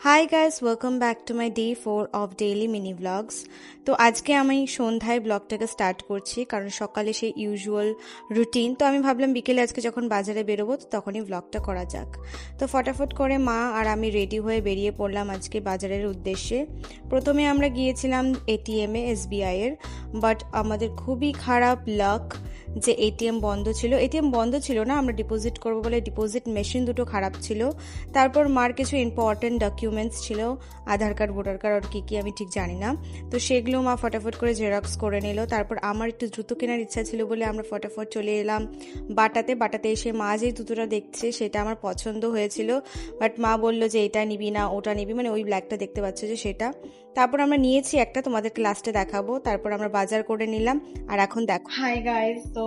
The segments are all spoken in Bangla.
High guys, welcome back to my day 4 of daily mini vlogs. তো আজকে আমি সন্ধ্যায় ব্লগটাকে স্টার্ট করছি, কারণ সকালে সেই ইউজুয়াল রুটিন। তো আমি ভাবলাম বিকেলে আজকে যখন বাজারে বেরোবো তো তখনই ব্লগটা করা যাক। তো ফটাফট করে মা আর আমি রেডি হয়ে বেরিয়ে পড়লাম আজকে বাজারের উদ্দেশ্যে। প্রথমে আমরা গিয়েছিলাম এটিএমে, এসবিআইয়ের। বাট আমাদের খুবই খারাপ লাক যে এটিএম বন্ধ ছিল না, আমরা ডিপোজিট করবো বলে ডিপোজিট মেশিন দুটো খারাপ ছিল। তারপর মার কিছু ইম্পর্টেন্ট ডকুমেন্টস ছিল, আধার কার্ড, ভোটার কার্ড আর কী আমি ঠিক জানি না। তো সেগুলো মা ফটাফট করে জেরক্স করে নিল। তারপর আমার একটু জুতো কেনার ইচ্ছা ছিল বলে আমরা ফটাফট চলে এলাম বাটাতে এসে মা যেই জুতোটা দেখছে সেটা আমার পছন্দ হয়েছিল, বাট মা বলল যে এটা নিবি না ওটা নিবি, মানে ওই ব্ল্যাকটা দেখতে পাচ্ছ যে সেটা। তারপর আমরা নিয়েছি একটা, তোমাদেরকে লাস্টে দেখাবো। তারপর আমরা বাজার করে নিলাম। আর এখন দেখো, হাই গাইস, তো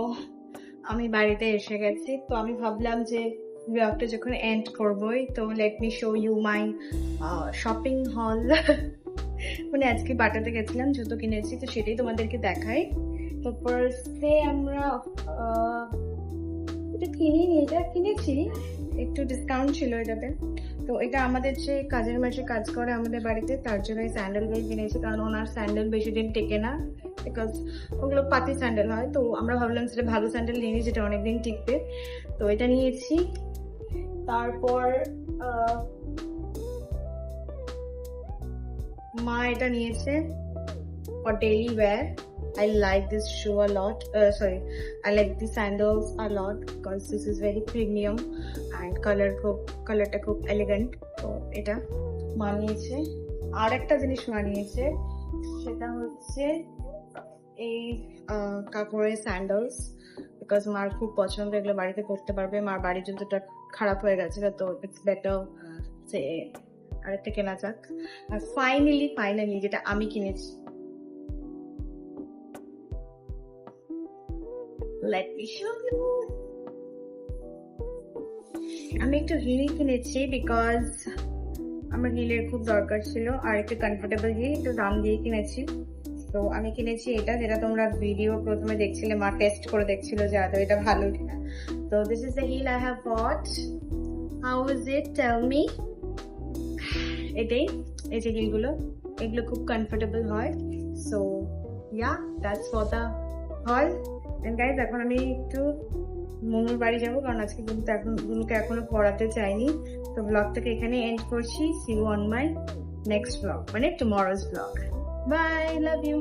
আমি বাড়িতে এসে গেছি। তো আমি ভাবলাম যে ব্লগটা যখন এন্ড করবোই তো let me show you my shopping haul. মানে আজকে বাটাতে গেছিলাম, জুতো কিনেছি, তো সেটাই তোমাদেরকে দেখাই। তো ফার্স্টে আমরা এটা কিনিনি, এটা কিনেছি, একটু ডিসকাউন্ট ছিল এটাতে। তো এটা আমাদের যে কাজের মাসে কাজ করে আমাদের বাড়িতে, তার জন্য এই স্যান্ডেলগুলো কিনেছি, কারণ ওনার স্যান্ডেল বেশি দিন টেকে না, বিকজ ওগুলো পাতি স্যান্ডেল হয়। তো আমরা ভাবলাম সেটা ভালো স্যান্ডেল নিয়ে নিই যেটা অনেকদিন টিকবে, তো এটা নিয়েছি। তারপর মা এটা নিয়েছে for daily wear. I like this shoe a lot. I like the sandals a lot because this is very premium and colorটা খুব elegant. তো এটা মানিয়েছে। আর একটা জিনিস মানিয়েছে, সেটা হচ্ছে এই কাপড়ের স্যান্ডেলস, বিকজ মার খুব পছন্দ, এগুলো বাড়িতে করতে পারবে। মার বাড়ির জুতোটা খারাপ হয়ে গেছে, তো ইটস বেটার যে আরেকটা কেনা যাক। আর ফাইনালি যেটা আমি কিনেছি, let me show you. আমি একটু হিল কিনেছি বিকজ আমার হিলের খুব দরকার ছিল, আর একটু কমফোর্টেবল হিল, একটু দাম দিয়ে কিনেছি। তো আমি কিনেছি এটা, যেটা তোমরা ভিডিও প্রথমে দেখছিলে, মা টেস্ট করে দেখছিল যে আদৌ এটা ভালো কিনা। তো this is the heel I have bought. How is it, tell me. এটাই, এই যে হিলগুলো, এগুলো খুব কমফোর্টেবল হয়। So yeah, that's for the haul. And guys, এখন আমি একটু মনুর বাড়ি যাবো, কারণ আজকে কিন্তু গুনুকে এখনো পড়াতে চাইনি। তো ব্লগটাকে এখানে এন্ড করছি। See you on my next blog, মানে tomorrow's blog. Bye, love you.